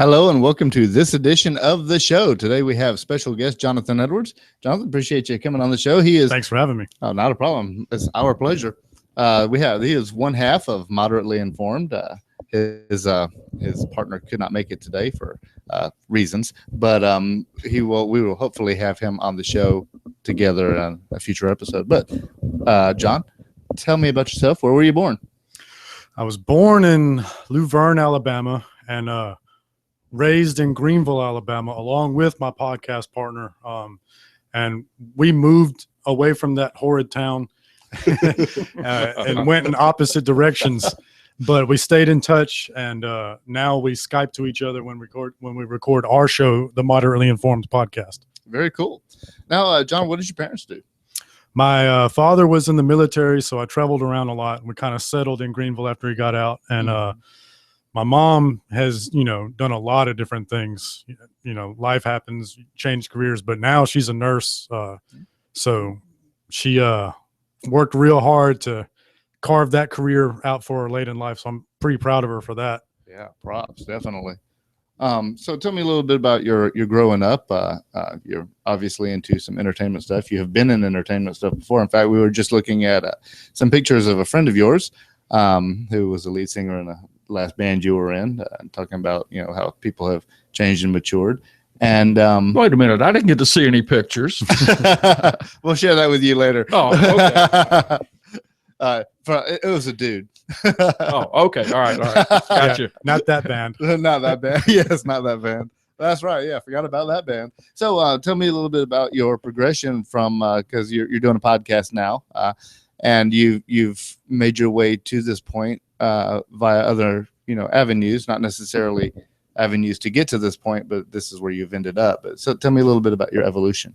Hello and welcome to this edition of the show. Today we have special guest Show-Johnathan Edwards. Jonathan, appreciate you coming on the show. Thanks for having me. Oh, not a problem. It's our pleasure. He is one half of Moderately Informed. His partner could not make it today for reasons, but we will hopefully have him on the show together on a future episode. But John, tell me about yourself. Where were you born? I was born in Luverne, Alabama, and raised in Greenville, Alabama, along with my podcast partner. And we moved away from that horrid town and went in opposite directions. But we stayed in touch, and now we Skype to each other when we record our show, the Moderately Informed podcast. Very cool. Now, John, what did your parents do? My father was in the military, so I traveled around a lot. We kind of settled in Greenville after he got out, and my mom has, done a lot of different things. Life happens, change careers, but now she's a nurse. So she worked real hard to carve that career out for her late in life. So I'm pretty proud of her for that. Yeah, props, definitely. So tell me a little bit about your growing up. You're obviously into some entertainment stuff. You have been in entertainment stuff before. In fact, we were just looking at some pictures of a friend of yours who was the lead singer in a last band you were in, talking about how people have changed and matured. And wait a minute, I didn't get to see any pictures. We'll share that with you later. Oh, okay. It was a dude. Oh, okay. All right. Gotcha. Yeah, not that band. Not that band. Yes, not that band. That's right. Yeah, forgot about that band. So tell me a little bit about your progression from because you're doing a podcast now, and you've made your way to this point via other avenues, not necessarily avenues to get to this point, but this is where you've ended up. So tell me a little bit about your evolution.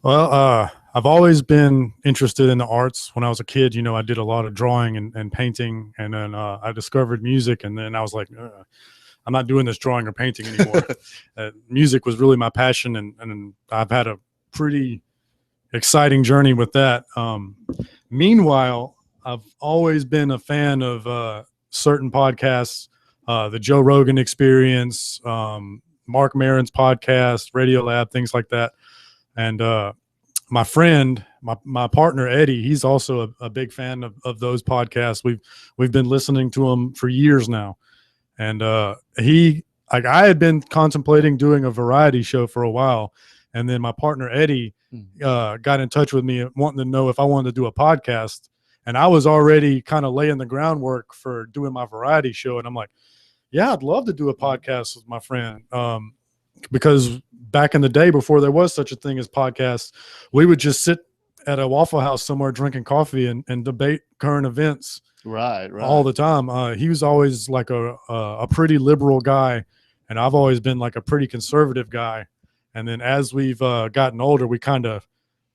Well, I've always been interested in the arts. When I was a kid, I did a lot of drawing and painting, and then I discovered music, and then I was like, I'm not doing this drawing or painting anymore. Music was really my passion, and I've had a pretty exciting journey with that. Meanwhile, I've always been a fan of certain podcasts, the Joe Rogan Experience, Mark Maron's podcast, Radio Lab, things like that. And my friend, my partner, Eddie, he's also a big fan of those podcasts. We've been listening to them for years now. And I had been contemplating doing a variety show for a while. And then my partner, Eddie, got in touch with me wanting to know if I wanted to do a podcast. And I was already kind of laying the groundwork for doing my variety show. And I'm like, yeah, I'd love to do a podcast with my friend. Because back in the day, before there was such a thing as podcasts, we would just sit at a Waffle House somewhere drinking coffee and debate current events right all the time. He was always like a pretty liberal guy, and I've always been like a pretty conservative guy. And then as we've gotten older, we kind of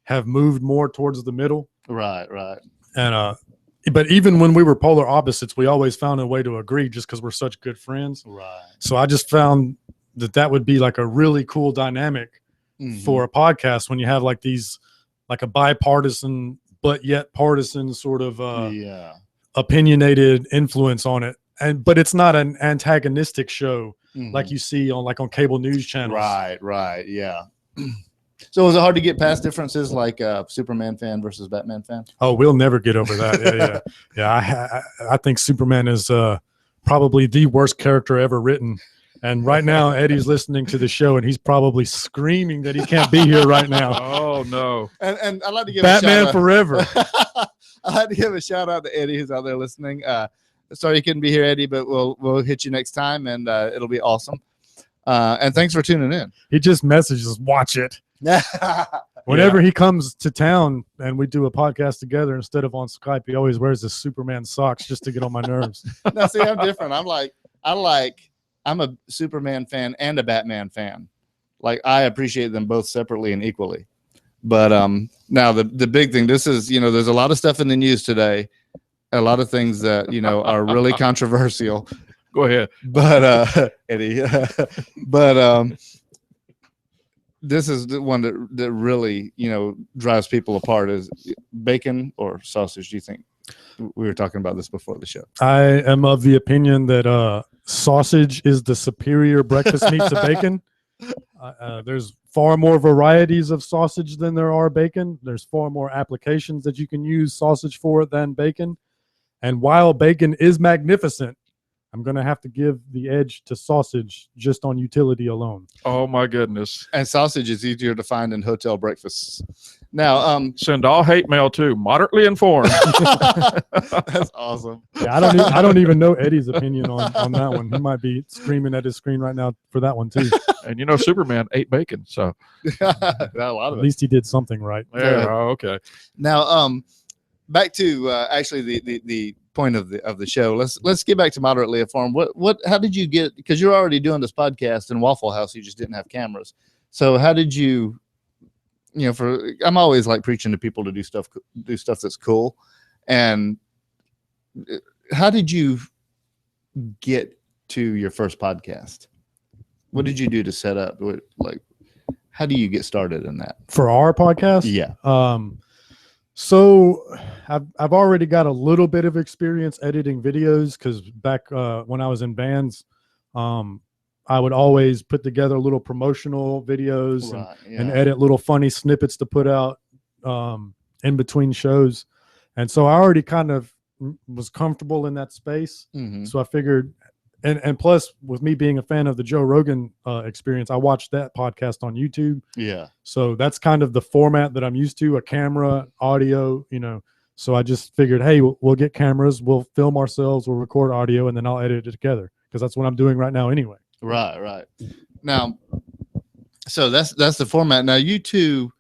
have moved more towards the middle. Right. And but even when we were polar opposites, we always found a way to agree just because we're such good friends. Right. So I just found that would be like a really cool dynamic for a podcast when you have like these, like a bipartisan but yet partisan sort of opinionated influence on it. But it's not an antagonistic show like you see on cable news channels. Right. Yeah. So was it hard to get past differences like Superman fan versus Batman fan? Oh, we'll never get over that. Yeah. I think Superman is probably the worst character ever written. And right now, Eddie's listening to the show, and he's probably screaming that he can't be here right now. Oh, no. And I'd like to give Batman a shout forever. I'd like to give a shout out to Eddie who's out there listening. Sorry you couldn't be here, Eddie, but we'll hit you next time, and it'll be awesome. And thanks for tuning in. He just messages, watch it. Whenever he comes to town and we do a podcast together instead of on Skype, he always wears his Superman socks just to get on my nerves. Now, see, I'm different. I'm a Superman fan and a Batman fan. Like, I appreciate them both separately and equally. But now the big thing, this is, there's a lot of stuff in the news today, a lot of things that, are really controversial. Go ahead. But Eddie, but this is the one that really, drives people apart is bacon or sausage, do you think? We were talking about this before the show. I am of the opinion that sausage is the superior breakfast meat to bacon. There's far more varieties of sausage than there are bacon. There's far more applications that you can use sausage for than bacon. And while bacon is magnificent, I'm going to have to give the edge to sausage just on utility alone. Oh, my goodness. And sausage is easier to find in hotel breakfasts. Now, send all hate mail to moderately informed. that's awesome. Yeah, I don't even know Eddie's opinion on that one. He might be screaming at his screen right now for that one too. And you know, Superman ate bacon, so a lot of At it. least he did something right. yeah. Oh, okay. Now, back to actually the point of the show. Let's get back to moderately informed. How did you get? Because you're already doing this podcast in Waffle House, you just didn't have cameras. So how did you? You know, I'm always like preaching to people to do stuff that's cool. And how did you get to your first podcast? What did you do to set up? How do you get started in that? For our podcast? Yeah. So I've already got a little bit of experience editing videos because back when I was in bands, I would always put together little promotional videos and edit little funny snippets to put out in between shows. And so I already kind of was comfortable in that space. Mm-hmm. So I figured, and plus with me being a fan of the Joe Rogan experience, I watched that podcast on YouTube. Yeah. So that's kind of the format that I'm used to, a camera, audio, you know. So I just figured, hey, we'll get cameras, we'll film ourselves, we'll record audio, and then I'll edit it together because that's what I'm doing right now anyway. Right. Now, so that's the format. Now, you two,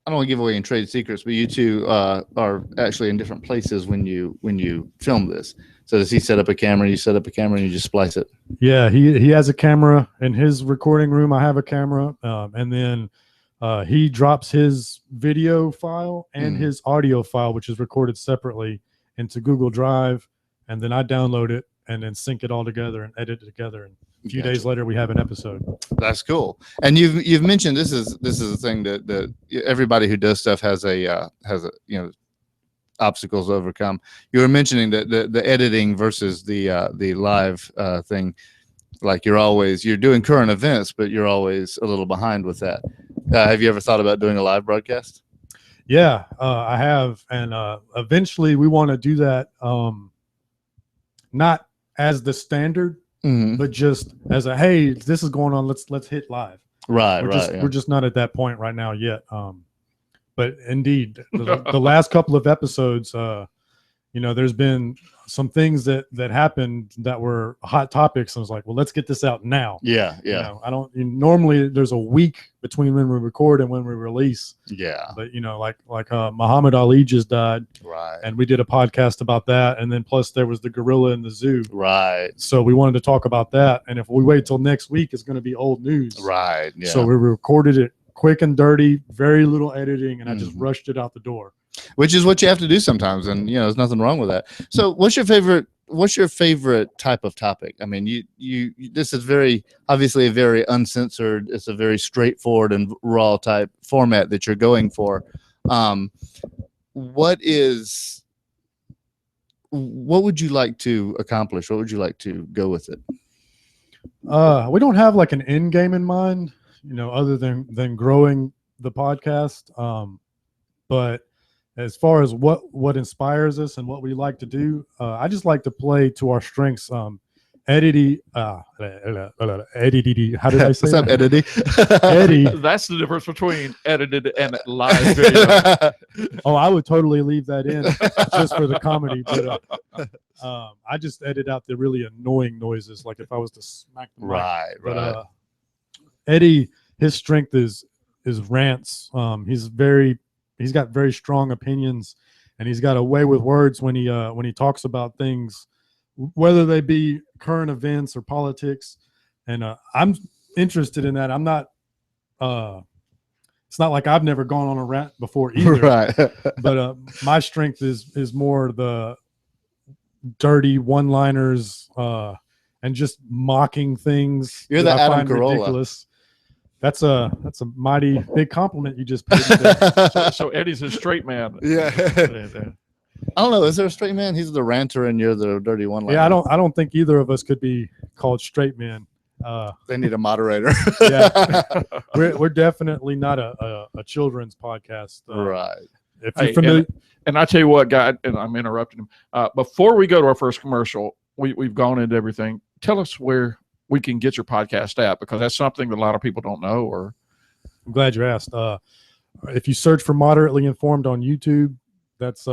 I don't want to give away any trade secrets, but you two are actually in different places when you film this. So does he set up a camera? You set up a camera and you just splice it? Yeah, he has a camera in his recording room. I have a camera, and then he drops his video file and his audio file, which is recorded separately, into Google Drive, and then I download it and then sync it all together and edit it together. And a few days later, we have an episode. That's cool. And you've mentioned this is a thing that everybody who does stuff has a obstacles to overcome. You were mentioning that the editing versus the live thing. Like you're doing current events, but you're always a little behind with that. Have you ever thought about doing a live broadcast? Yeah, I have, and eventually we want to do that. Not as the standard, but just as a, hey, this is going on, let's hit live. We're just not at that point right now yet. But indeed, the last couple of episodes, there's been some things that happened that were hot topics. I was like, well, let's get this out now. Yeah. Normally there's a week between when we record and when we release. Yeah. But like Muhammad Ali just died. Right. And we did a podcast about that. And then plus there was the gorilla in the zoo. Right. So we wanted to talk about that. And if we wait till next week, it's going to be old news. Right. Yeah. So we recorded it quick and dirty, very little editing, and I just rushed it out the door. Which is what you have to do sometimes, and there's nothing wrong with that. So what's your favorite type of topic? I mean, you this is very obviously a very uncensored, it's a very straightforward and raw type format that you're going for. What would you like to accomplish? What would you like to go with it? We don't have like an end game in mind, other than growing the podcast. But as far as what inspires us and what we like to do, I just like to play to our strengths. Eddie, how did I say What's up, that? Eddie? Eddie. That's the difference between edited and live video. Oh, I would totally leave that in just for the comedy. But I just edit out the really annoying noises, like if I was to smack the mic. Right. But Eddie, his strength is rants. He's got very strong opinions, and he's got a way with words when he talks about things, whether they be current events or politics. And I'm interested in that. I'm not. It's not like I've never gone on a rant before either. Right. But my strength is more the dirty one-liners and just mocking things. You're the Adam Carolla. Ridiculous. That's a mighty big compliment you just paid me there. So Eddie's a straight man. Yeah. I don't know. Is there a straight man? He's the ranter, and you're the dirty one. Yeah, I don't think either of us could be called straight men. They need a moderator. Yeah, we're definitely not a children's podcast. Right. If you're familiar, and I tell you what, guy, and I'm interrupting him. Before we go to our first commercial, we've gone into everything. Tell us where we can get your podcast at, because that's something that a lot of people don't know. Or I'm glad you asked. If you search for Moderately Informed on YouTube, that's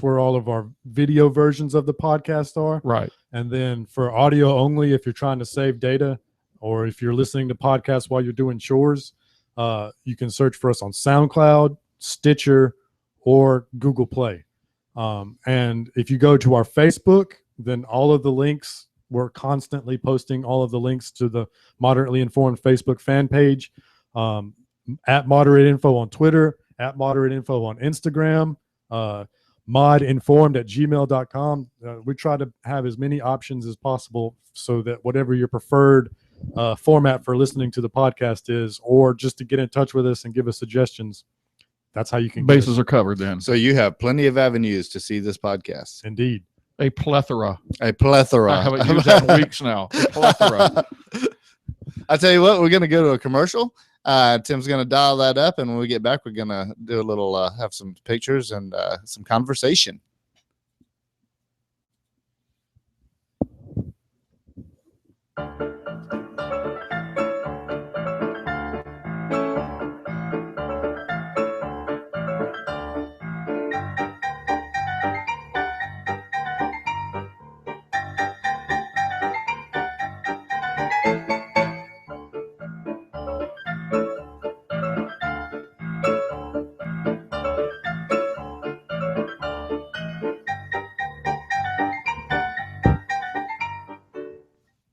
where all of our video versions of the podcast are. Right. And then for audio only, if you're trying to save data, or if you're listening to podcasts while you're doing chores, you can search for us on SoundCloud, Stitcher, or Google Play. And if you go to our Facebook, then all of the links, we're constantly posting all of the links to the Moderately Informed Facebook fan page, at Moderate Info on Twitter, at Moderate Info on Instagram, modinformed@gmail.com. We try to have as many options as possible so that whatever your preferred format for listening to the podcast is, or just to get in touch with us and give us suggestions, that's how you can. Bases are covered then. So you have plenty of avenues to see this podcast. Indeed. A plethora. A plethora. I haven't used that in weeks now. A plethora. I tell you what, we're going to go to a commercial. Tim's going to dial that up, and when we get back, we're going to do a little, have some pictures and some conversation.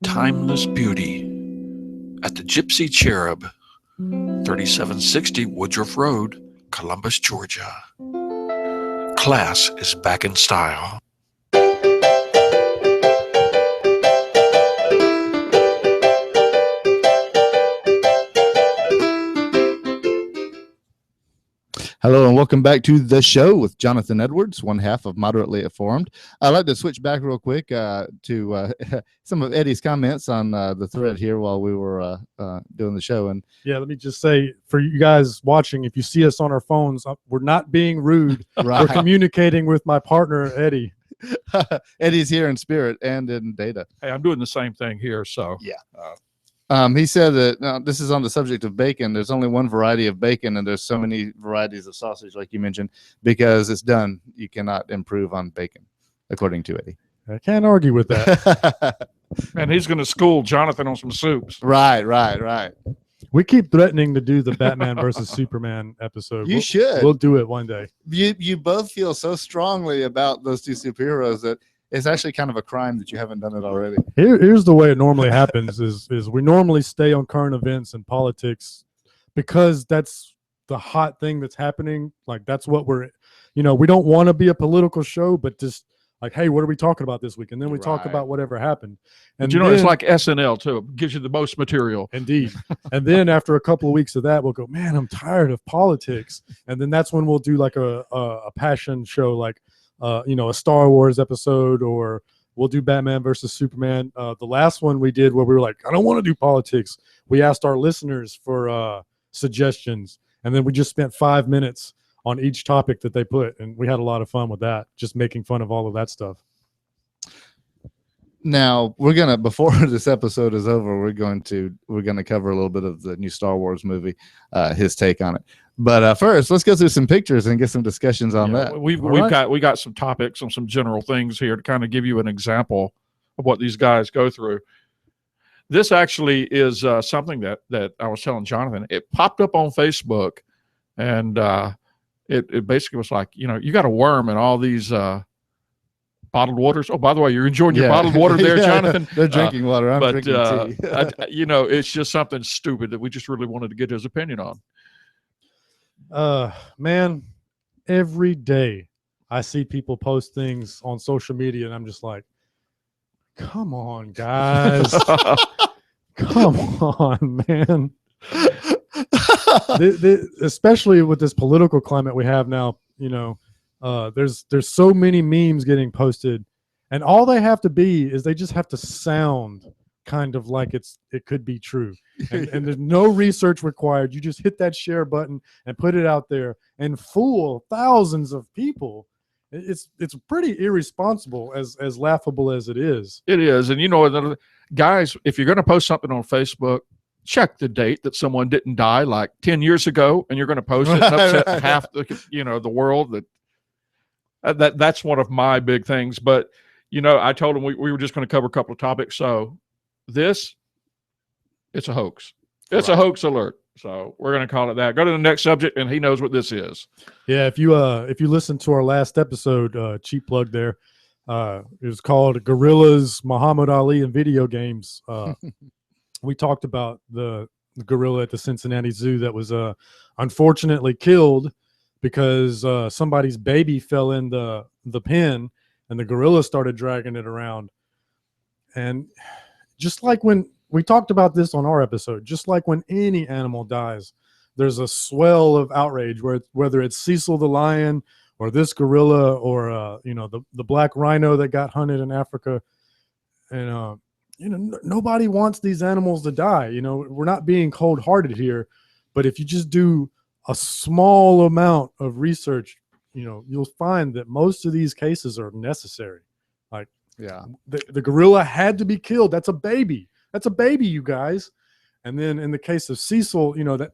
Timeless beauty at the Gypsy Cherub, 3760 Woodruff Road, Columbus, Georgia. Class is back in style. Hello and welcome back to the show with Jonathan Edwards, one half of Moderately Informed. I'd like to switch back real quick to some of Eddie's comments on the thread here while we were doing the show. And yeah, let me just say for you guys watching, if you see us on our phones, we're not being rude. Right. We're communicating with my partner, Eddie. Eddie's here in spirit and in data. Hey, I'm doing the same thing here. So yeah. He said that this is on the subject of bacon. There's only one variety of bacon, and there's so many varieties of sausage, like you mentioned, because it's done. You cannot improve on bacon, according to Eddie. I can't argue with that. and he's going to school Jonathan on some soups. Right. We keep threatening to do the Batman versus Superman episode. You should. We'll do it one day. You both feel so strongly about those two superheroes that it's actually kind of a crime that you haven't done it already. Here's the way it normally happens is we normally stay on current events and politics because that's the hot thing that's happening. Like that's what we don't want to be a political show, but just like, hey, what are we talking about this week? And then we talk about whatever happened. And but it's like SNL too. It gives you the most material. Indeed. And then after a couple of weeks of that, we'll go, man, I'm tired of politics. And then that's when we'll do like a passion show, like a Star Wars episode, or we'll do Batman versus Superman. The last one we did where we were like, I don't want to do politics. We asked our listeners for suggestions, and then we just spent 5 minutes on each topic that they put, and we had a lot of fun with that, just making fun of all of that stuff. Now before this episode is over, we're going to cover a little bit of the new Star Wars movie, his take on it. But first, let's go through some pictures and get some discussions on that. We got some topics on some general things here to kind of give you an example of what these guys go through. This actually is something that I was telling Jonathan. It popped up on Facebook, and it basically was like, you got a worm in all these bottled waters. Oh, by the way, you're enjoying your bottled water there, Jonathan. They're drinking water. I'm drinking tea. It's just something stupid that we just really wanted to get his opinion on. Man, every day I see people post things on social media, and I'm just like, come on, guys. Come on, man. Especially with this political climate we have now, There's so many memes getting posted, and all they have to be is they just have to sound kind of like it could be true, and there's no research required. You just hit that share button and put it out there and fool thousands of people. It's pretty irresponsible, as laughable as it is. It is. And you know, guys, if you're going to post something on Facebook, check the date that someone didn't die like 10 years ago, and you're going to post it and upset half the world. That's one of my big things. But I told him we were just going to cover a couple of topics. So it's a hoax. It's a hoax alert. So we're going to call it that. Go to the next subject, and he knows what this is. Yeah, if you listen to our last episode, cheap plug there, it was called Gorillas, Muhammad Ali, and Video Games. We talked about the gorilla at the Cincinnati Zoo that was unfortunately killed because somebody's baby fell in the pen, and the gorilla started dragging it around. And just like when we talked about this on our episode, just like when any animal dies, there's a swell of outrage, whether it's Cecil the lion or this gorilla or the black rhino that got hunted in Africa. And nobody wants these animals to die. We're not being cold-hearted here, but if you just do a small amount of research, you'll find that most of these cases are necessary. Like, yeah, the gorilla had to be killed. That's a baby. That's a baby, you guys. And then in the case of Cecil, that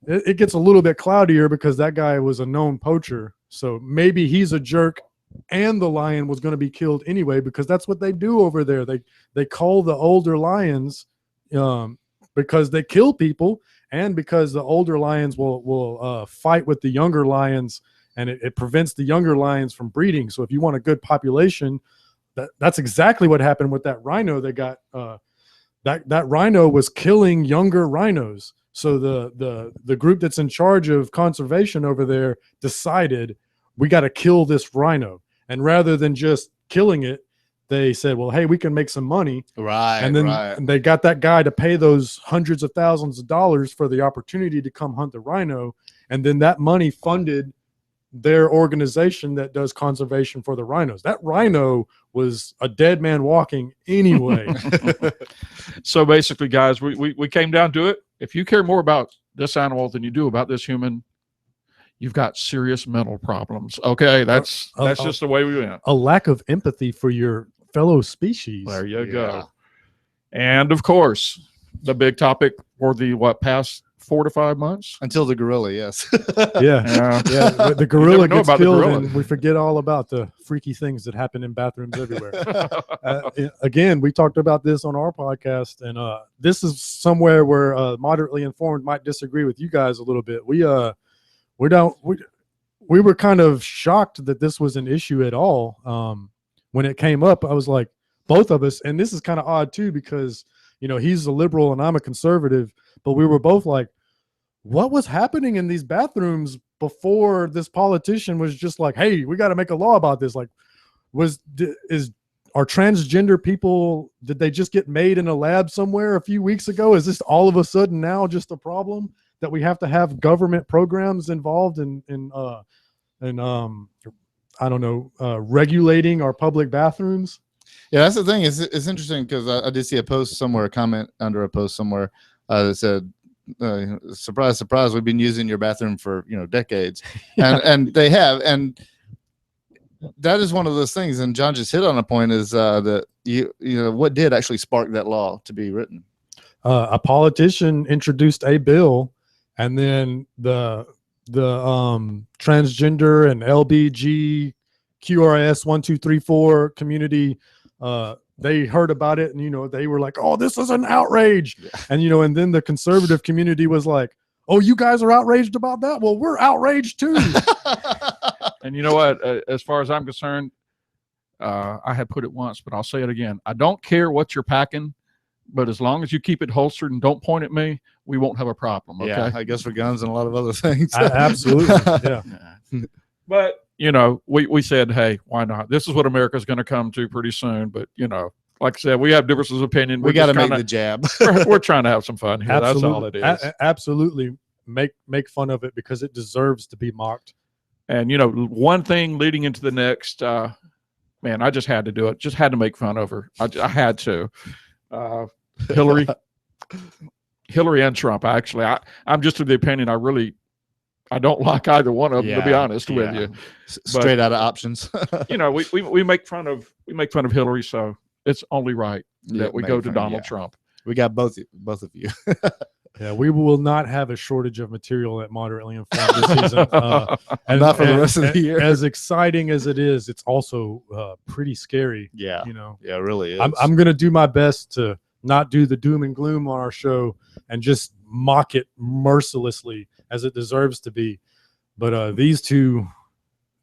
it gets a little bit cloudier because that guy was a known poacher. So maybe he's a jerk, and the lion was going to be killed anyway, because that's what they do over there. They call the older lions because they kill people, and because the older lions will fight with the younger lions, and it prevents the younger lions from breeding. So if you want a good population, that's exactly what happened with that rhino that got that rhino was killing younger rhinos. So the group that's in charge of conservation over there decided we got to kill this rhino. And rather than just killing it, they said, well, hey, we can make some money. Right. And then they got that guy to pay those hundreds of thousands of dollars for the opportunity to come hunt the rhino. And then that money funded their organization that does conservation for the rhinos. That rhino was a dead man walking anyway. So basically, guys, we came down to it. If you care more about this animal than you do about this human, you've got serious mental problems. Okay, that's just the way we went. A lack of empathy for your fellow species. There you go. And of course, the big topic for the past 4 to 5 months until the gorilla. Yes. Yeah. The gorilla gets killed, and we forget all about the freaky things that happen in bathrooms everywhere. Again, we talked about this on our podcast, and this is somewhere where moderately informed might disagree with you guys a little bit. We were kind of shocked that this was an issue at all. When it came up, I was like, both of us, and this is kind of odd too, because he's a liberal and I'm a conservative, but we were both like, what was happening in these bathrooms before this politician was just like, hey, we got to make a law about this? Like, are transgender people, did they just get made in a lab somewhere a few weeks ago? Is this all of a sudden now just a problem that we have to have government programs involved in I don't know, regulating our public bathrooms? Yeah, that's the thing. It's interesting because I did see a post somewhere, a comment under a post somewhere that said, surprise, surprise, we've been using your bathroom for decades. And they have. And that is one of those things. And John just hit on a point, is that what did actually spark that law to be written? A politician introduced a bill, and then the transgender and LBG QRS 1, 2, 3, 4 community, they heard about it, and they were like, oh, this is an outrage. Yeah. And and then the conservative community was like, oh, you guys are outraged about that? Well, we're outraged too. And you know what, as far as I'm concerned, I had put it once, but I'll say it again. I don't care what you're packing, but as long as you keep it holstered and don't point at me, we won't have a problem. Okay. Yeah, I guess for guns and a lot of other things. Absolutely. Yeah. But we said, hey, why not? This is what America's going to come to pretty soon. But like I said, we have differences of opinion. We got to make the jab. We're trying to have some fun here. Absolutely. That's all it is. Absolutely, make fun of it because it deserves to be mocked. And one thing leading into the next, man, I just had to do it. Just had to make fun of her. I had to. Hillary and Trump. Actually, I'm just of the opinion I don't like either one of them, to be honest with you. Straight out of options. we make fun of Hillary, so it's only right that we go to Donald Trump. We got both of you. Yeah, we will not have a shortage of material at Moderately Informed this season. Not for the rest of the year. As exciting as it is, it's also pretty scary. Yeah, yeah, it really is. I'm going to do my best to not do the doom and gloom on our show and just mock it mercilessly as it deserves to be. But these two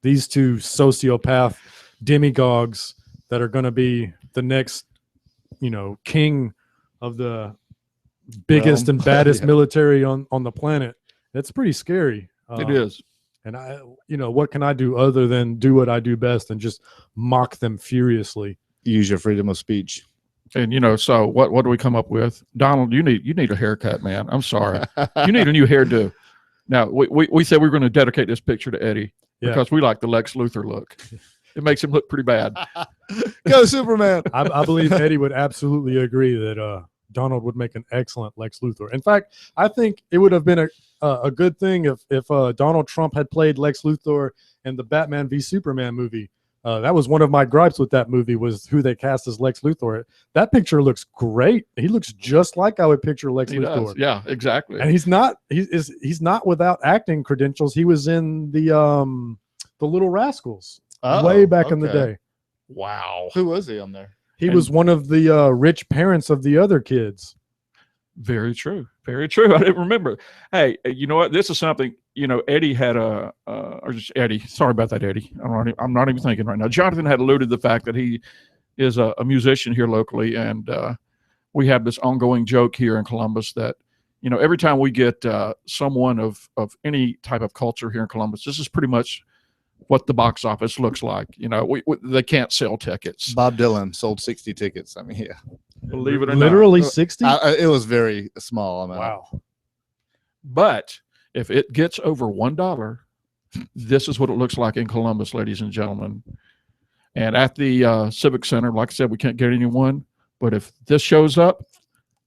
sociopath demagogues that are going to be the next, king of the biggest and baddest military on the planet. That's pretty scary. It is. And what can I do other than do what I do best and just mock them furiously? Use your freedom of speech. And so what do we come up with? Donald, you need a haircut, man. I'm sorry. You need a new hairdo. Now we said we were going to dedicate this picture to Eddie because we like the Lex Luthor look. It makes him look pretty bad. Go Superman. I believe Eddie would absolutely agree that Donald would make an excellent Lex Luthor. In fact, I think it would have been a good thing if Donald Trump had played Lex Luthor in the Batman v Superman movie. That was one of my gripes with that movie, was who they cast as Lex Luthor. That picture looks great. He looks just like I would picture Lex Luthor. Does. Yeah, exactly. And he's not without acting credentials. He was in the Little Rascals way back in the day. Wow. Who was he on there? He was one of the rich parents of the other kids. Very true. Very true. I didn't remember. Hey, you know what? This is something, Eddie had or just Eddie. Sorry about that, Eddie. I'm not even thinking right now. Jonathan had alluded to the fact that he is a musician here locally. And we have this ongoing joke here in Columbus that, every time we get someone of any type of culture here in Columbus, this is pretty much what the box office looks like. They can't sell tickets. Bob Dylan sold 60 tickets. I mean, yeah. Believe it or literally not. 60? It was very small amount. Wow. But if it gets over $1, this is what it looks like in Columbus, ladies and gentlemen. And at the Civic Center, like I said, we can't get anyone. But if this shows up,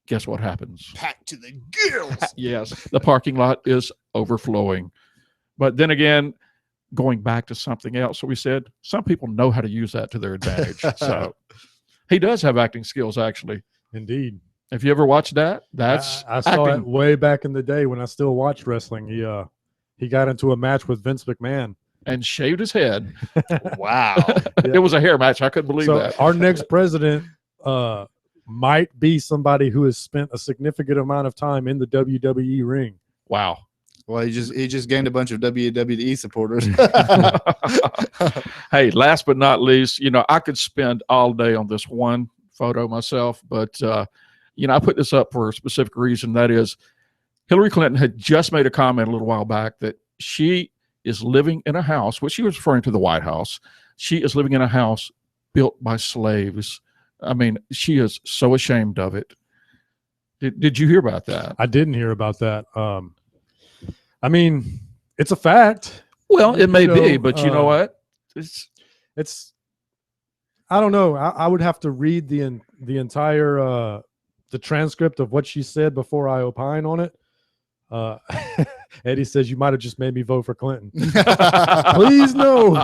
guess what happens? Packed to the gills. Yes, the parking lot is overflowing. But then again, going back to something else, so we said some people know how to use that to their advantage. So he does have acting skills, actually. Indeed. If you ever watched that, that's I saw acting. it way back in the day when I still watched wrestling. He got into a match with Vince McMahon and shaved his head. Wow. It was a hair match. I couldn't believe that. Our next president might be somebody who has spent a significant amount of time in the WWE ring. Wow. Well, he just gained a bunch of WWE supporters. Hey, last but not least, I could spend all day on this one photo myself, but I put this up for a specific reason. That is, Hillary Clinton had just made a comment a little while back that she is living in a house, which she was referring to the White House. She is living in a house built by slaves. I mean, she is so ashamed of it. Did you hear about that? I didn't hear about that. I mean, it's a fact. Well, it may be, but you know what? It's I don't know. I would have to read the entire the transcript of what she said before I opine on it. Eddie says you might have just made me vote for Clinton. Please no.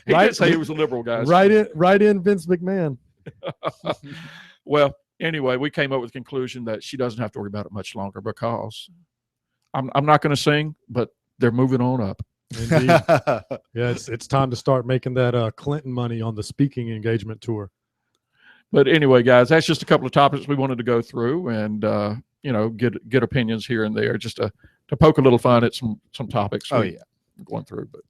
He did say he was a liberal, guys. Right in Vince McMahon. Well, anyway, we came up with the conclusion that she doesn't have to worry about it much longer because I'm not going to sing, but they're moving on up. Indeed. Yeah, it's time to start making that Clinton money on the speaking engagement tour. But anyway, guys, that's just a couple of topics we wanted to go through and get opinions here and there, just to poke a little fun at some topics. We're going through, but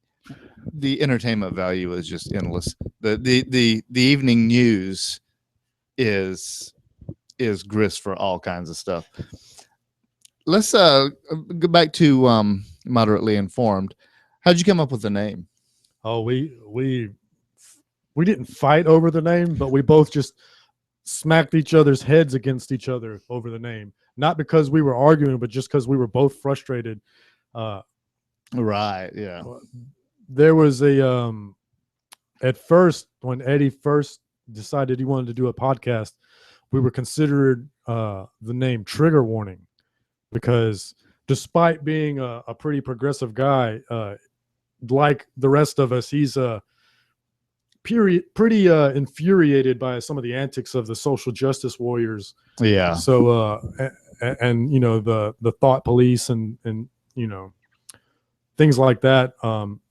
the entertainment value is just endless. The evening news is grist for all kinds of stuff. Let's go back to Moderately Informed. How'd you come up with the name? Oh, we didn't fight over the name, but we both just smacked each other's heads against each other over the name. Not because we were arguing, but just because we were both frustrated. Right. Yeah. There was a at first, when Eddie first decided he wanted to do a podcast, we were considered the name Trigger Warning, because despite being a pretty progressive guy, like the rest of us, he's pretty infuriated by some of the antics of the social justice warriors. Yeah. So and you know, the thought police and you know, things like that.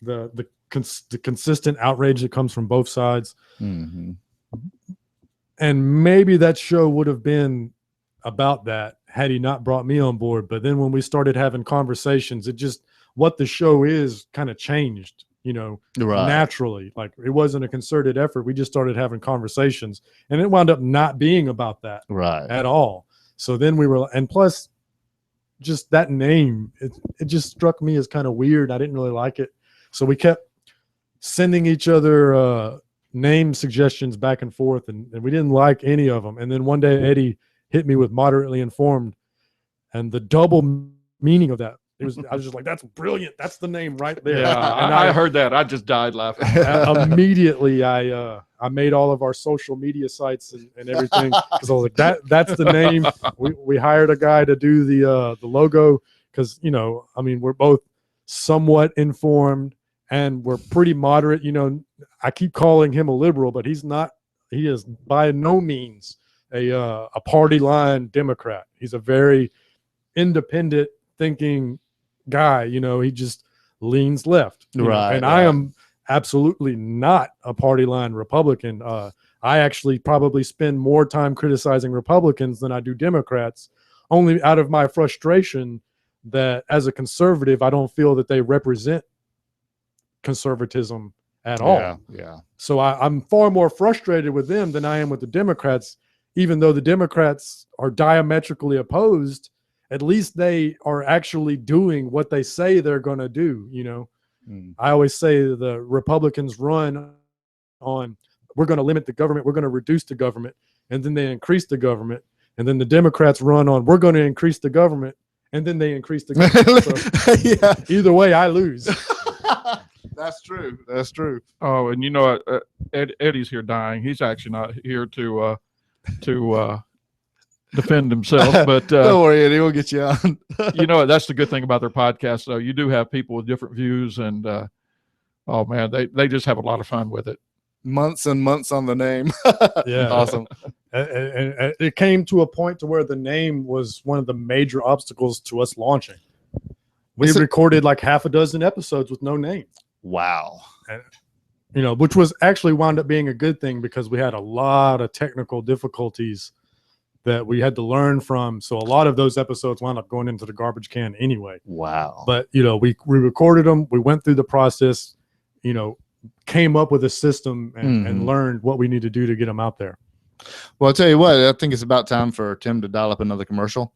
The consistent outrage that comes from both sides. Mm-hmm. And maybe that show would have been about that had he not brought me on board. But then when we started having conversations, it just, what the show is kind of changed, you know, Right. naturally. Like, it wasn't a concerted effort. We just started having conversations, and it wound up not being about that Right. at all. So then we were, and plus just that name, it just struck me as kind of weird. I didn't really like it. So we kept sending each other name suggestions back and forth, and we didn't like any of them. And then one day Eddie hit me with Moderately Informed, and the double meaning of that, I was just like, that's brilliant. That's the name right there. Yeah, And I heard that. I just died laughing. immediately I made all of our social media sites and everything, because I was like, that's the name. We hired a guy to do the logo, because, you know, I mean, we're both somewhat informed and we're pretty moderate. You know, I keep calling him a liberal, but he's not. He is by no means a party line Democrat. He's a very independent thinking guy. You know, he just leans left. Right. And I am absolutely not a party line Republican. I actually probably spend more time criticizing Republicans than I do Democrats, only out of my frustration that as a conservative, I don't feel that they represent conservatism at all. Yeah. So I'm far more frustrated with them than I am with the Democrats, even though the Democrats are diametrically opposed. At least they are actually doing what they say they're going to do. You know, I always say the Republicans run on, we're going to limit the government, we're going to reduce the government, and then they increase the government. And then the Democrats run on, we're going to increase the government, and then they increase the government. So Yeah. either way, I lose. That's true. That's true. Oh, and you know, Eddie's here dying. He's actually not here to defend himself, but don't worry, Eddie, we'll get you on. you know, that's the good thing about their podcast. So you do have people with different views, and oh man, they just have a lot of fun with it. Months and months on the name. Yeah. Awesome. And it came to a point to where the name was one of the major obstacles to us launching. We recorded like half a dozen episodes with no name. Wow. And, you know, which was actually wound up being a good thing, because we had a lot of technical difficulties that we had to learn from. So a lot of those episodes wound up going into the garbage can anyway. Wow. But, you know, we recorded them. We went through the process, you know, came up with a system and learned what we need to do to get them out there. Well, I'll tell you what, I think it's about time for Tim to dial up another commercial.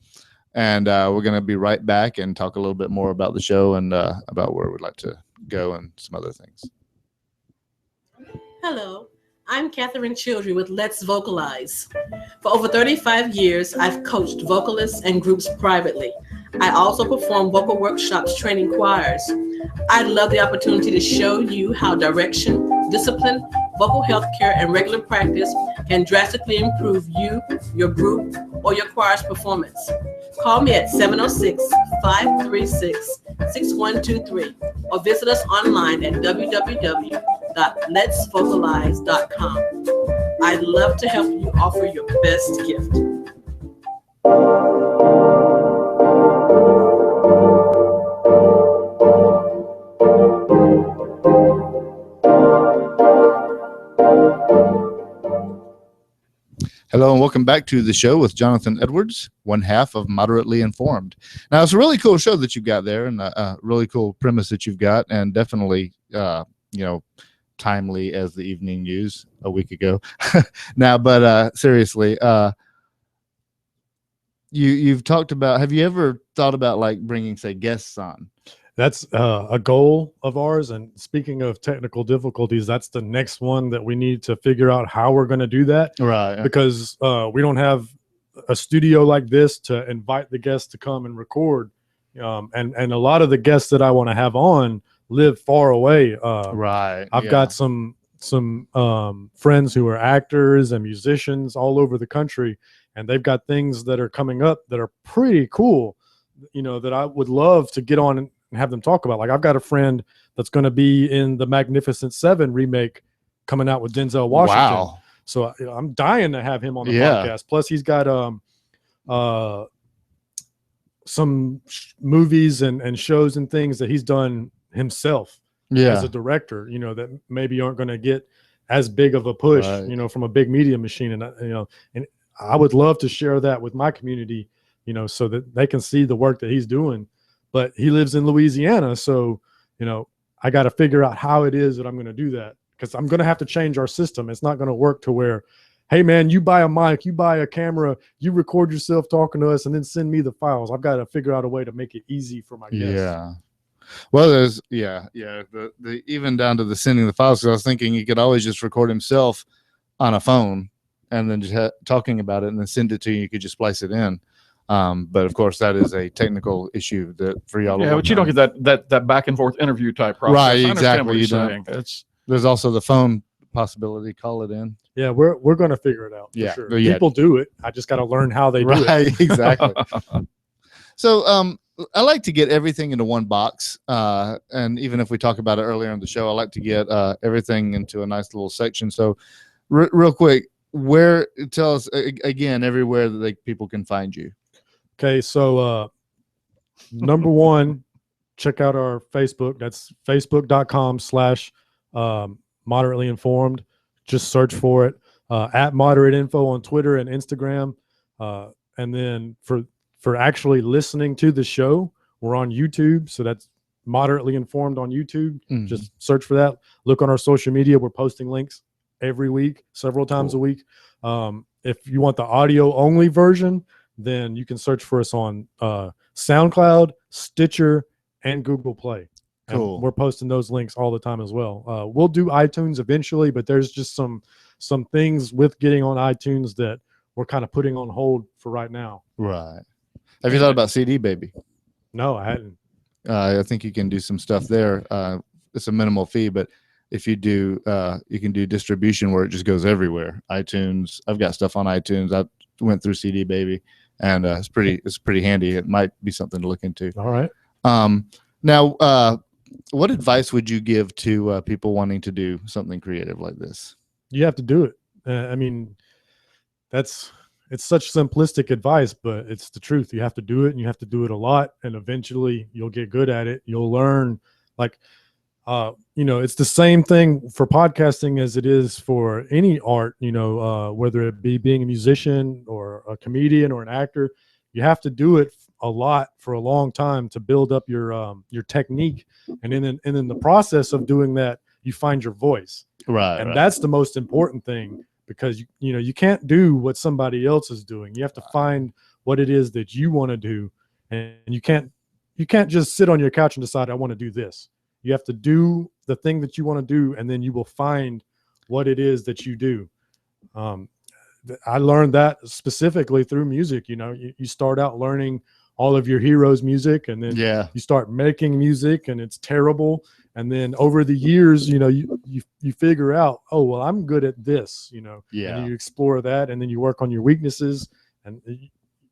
And we're going to be right back and talk a little bit more about the show and about where we'd like to go and some other things. Hello, I'm Catherine Childry with Let's Vocalize. For over 35 years, I've coached vocalists and groups privately. I also perform vocal workshops training choirs. I'd love the opportunity to show you how direction, discipline, vocal health care, and regular practice can drastically improve you, your group, or your choir's performance. Call me at 706-536-6123 or visit us online at www.letsvocalize.com. I'd love to help you offer your best gift. Hello and welcome back to the show with Jonathan Edwards, one half of Moderately Informed. Now, it's a really cool show that you've got there, and a really cool premise that you've got, and definitely, you know, timely as the evening news a week ago. Now, but seriously, you've talked about, have you ever thought about like bringing, say, guests on? That's a goal of ours. And speaking of technical difficulties, that's the next one that we need to figure out how we're going to do that. Right. Because we don't have a studio like this to invite the guests to come and record. And a lot of the guests that I want to have on live far away. Right. I've got some friends who are actors and musicians all over the country, and they've got things that are coming up that are pretty cool, that I would love to get on and have them talk about. Like, I've got a friend that's going to be in the Magnificent Seven remake coming out with Denzel Washington. Wow. So I'm dying to have him on the Yeah. podcast. Plus, he's got some movies and shows and things that he's done himself as a director, that maybe aren't going to get as big of a push, Right. from a big media machine. And, and I would love to share that with my community, so that they can see the work that he's doing. But he lives in Louisiana. So, I got to figure out how it is that I'm going to do that, because I'm going to have to change our system. It's not going to work to where, hey man, you buy a mic, you buy a camera, you record yourself talking to us and then send me the files. I've got to figure out a way to make it easy for my guests. Yeah. Well, there's the even down to the sending the files. Because I was thinking he could always just record himself on a phone and then just talking about it and then send it to you. You could just splice it in. But of course, that is a technical issue that for y'all. Yeah, but you don't get that back and forth interview type process. Right, I understand what exactly. you're saying. There's also the phone possibility. Call it in. Yeah, we're going to figure it out. Yeah, for sure. yeah. People do it. I just got to learn how they do it. Right, exactly. So I like to get everything into one box. And even if we talk about it earlier in the show, I like to get everything into a nice little section. So real quick, tell us again, everywhere that people can find you. Okay, so number one, check out our Facebook. That's facebook.com/moderately informed. Just search for it. At Moderate Info on Twitter and Instagram. And then for actually listening to the show, we're on YouTube. So that's Moderately Informed on YouTube. Mm-hmm. Just search for that. Look on our social media. We're posting links every week, several times a week. If you want the audio only version, then you can search for us on SoundCloud, Stitcher, and Google Play. Cool. And we're posting those links all the time as well. We'll do iTunes eventually, but there's just some things with getting on iTunes that we're kind of putting on hold for right now. Right. Have you thought about CD Baby? No, I hadn't. I think you can do some stuff there. It's a minimal fee, but if you do, you can do distribution where it just goes everywhere. iTunes. I've got stuff on iTunes. I went through CD Baby, and it's pretty handy. It might be something to look into. All right. Now, what advice would you give to people wanting to do something creative like this? You have to do it. I mean, it's such simplistic advice, but it's the truth. You have to do it, and you have to do it a lot, and eventually you'll get good at it. You'll learn. Like, it's the same thing for podcasting as it is for any art, whether it be being a musician or a comedian or an actor. You have to do it a lot for a long time to build up your technique. And in the process of doing that, you find your voice. Right. And that's the most important thing, because you can't do what somebody else is doing. You have to find what it is that you want to do. And you can't just sit on your couch and decide, I want to do this. You have to do the thing that you want to do, and then you will find what it is that you do. I learned that specifically through music. You start out learning all of your heroes' music, and then you start making music, and it's terrible. And then over the years, you figure out, oh, well, I'm good at this, and you explore that, and then you work on your weaknesses, and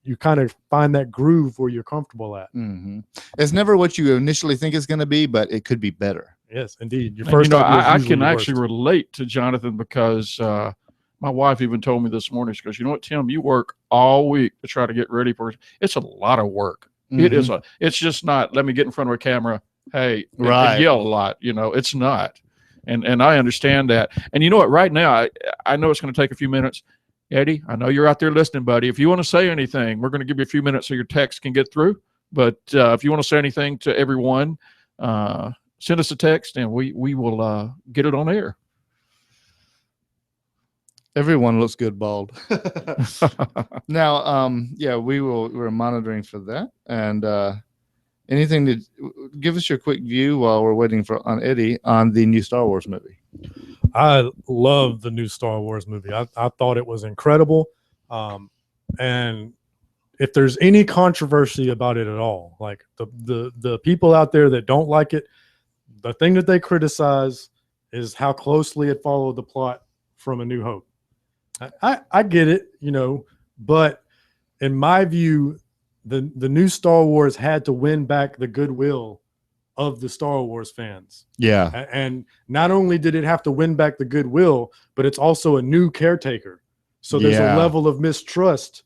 you kind of find that groove where you're comfortable at. Mm-hmm. It's never what you initially think it's going to be, but it could be better. Yes, indeed. Your first idea is I usually can the actually worst. relate to Jonathan, because my wife even told me this morning, she goes, you know what, Tim, you work all week to try to get ready for it. It's a lot of work. Mm-hmm. It's just not, let me get in front of a camera. Hey, right. And yell a lot. It's not. And I understand that. And you know what, right now, I know it's going to take a few minutes. Eddie, I know you're out there listening, buddy. If you want to say anything, we're going to give you a few minutes so your text can get through. But if you want to say anything to everyone, send us a text, and we will get it on air. Everyone looks good bald. Now, we're monitoring for that. And anything to give us your quick view while we're waiting on Eddie on the new Star Wars movie. I love the new Star Wars movie. I thought it was incredible. And if there's any controversy about it at all, like the people out there that don't like it, the thing that they criticize is how closely it followed the plot from A New Hope. I get it, you know, but in my view, the new Star Wars had to win back the goodwill of the Star Wars fans. Yeah. And not only did it have to win back the goodwill, but it's also a new caretaker. So there's a level of mistrust,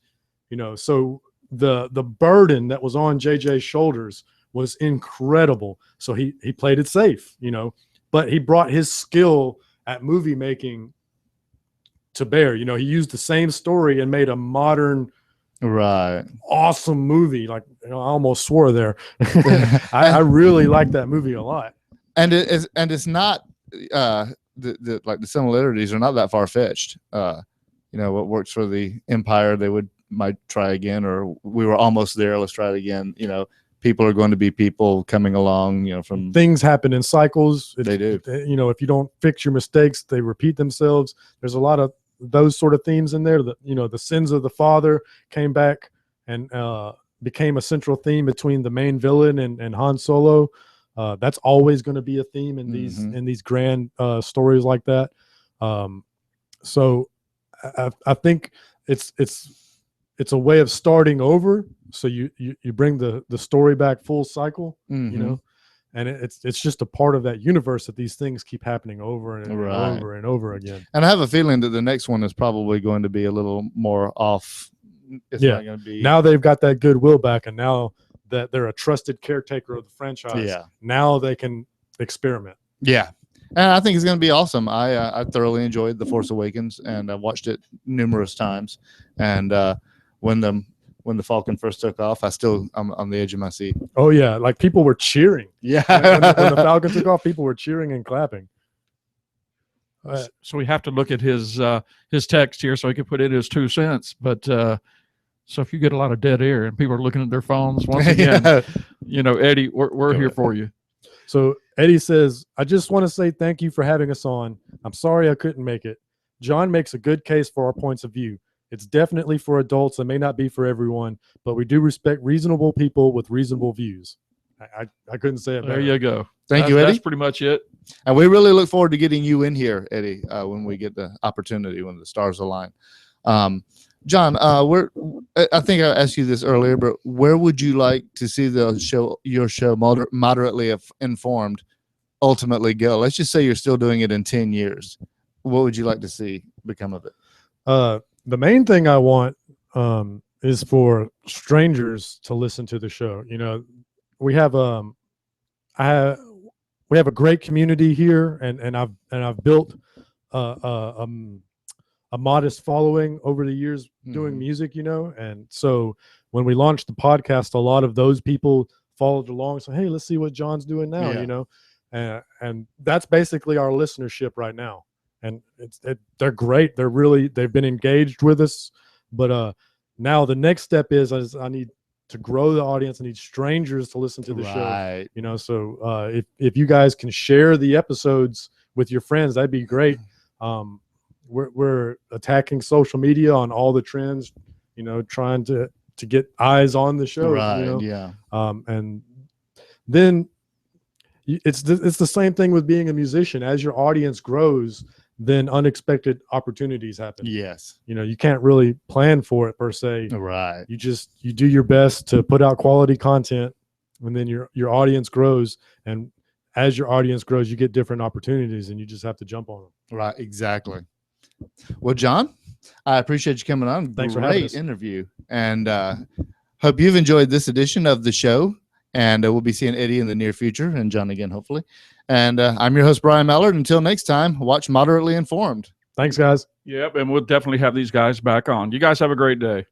you know. So the burden that was on JJ's shoulders was incredible. So he played it safe, you know, but he brought his skill at movie making to bear. You know, he used the same story and made a modern, awesome movie. Like, you know, I almost swore there. I really like that movie a lot. And it's not the similarities are not that far fetched. You know, what works for the Empire, they might try again, or we were almost there, let's try it again. You know, people are going to be people coming along, you know, from things happen in cycles. They do. You know, if you don't fix your mistakes, they repeat themselves. There's a lot of those sort of themes in there. That, you know, the sins of the father came back and became a central theme between the main villain and Han Solo. That's always going to be a theme in these grand stories like that. So I think it's a way of starting over. So you bring the story back full cycle, you know, and it's just a part of that universe that these things keep happening over and over and over again. And I have a feeling that the next one is probably going to be a little more off. It's not going to be. Now they've got that goodwill back, and now that they're a trusted caretaker of the franchise, now they can experiment. Yeah. And I think it's going to be awesome. I thoroughly enjoyed The Force Awakens, and I watched it numerous times. And when the Falcon first took off, I'm on the edge of my seat. Oh yeah, like people were cheering. Yeah, when the Falcon took off, people were cheering and clapping. So we have to look at his text here so he can put in his 2 cents. But so if you get a lot of dead air and people are looking at their phones, once again, you know, Eddie, we're here for you. So Eddie says, I just want to say thank you for having us on. I'm sorry I couldn't make it. John makes a good case for our points of view. It's definitely for adults and may not be for everyone, but we do respect reasonable people with reasonable views. I couldn't say it better. There you go. Thank you, Eddie. That's pretty much it. And we really look forward to getting you in here, Eddie, when we get the opportunity, when the stars align. John, I think I asked you this earlier, but where would you like to see your show moderately informed ultimately go? Let's just say you're still doing it in 10 years. What would you like to see become of it? The main thing I want is for strangers to listen to the show. You know, we have a great community here, and I've built a modest following over the years doing music, you know. And so when we launched the podcast, a lot of those people followed along. So, hey, let's see what John's doing now, you know. And that's basically our listenership right now. And they're great. They've been engaged with us. But now the next step is I need to grow the audience. I need strangers to listen to the show. You know, so if you guys can share the episodes with your friends, that'd be great. We're attacking social media on all the trends, you know, trying to get eyes on the show. You know? And then it's the same thing with being a musician. As your audience grows, then unexpected opportunities happen. Yes. You know, you can't really plan for it per se. Right. You do your best to put out quality content, and then your audience grows. And as your audience grows, you get different opportunities, and you just have to jump on them. Right. Exactly. Well, John, I appreciate you coming on. Thanks for having us. Great interview. And hope you've enjoyed this edition of the show. And we'll be seeing Eddie in the near future, and John again, hopefully. And I'm your host, Brian Mallard. Until next time, watch Moderately Informed. Thanks, guys. Yep, and we'll definitely have these guys back on. You guys have a great day.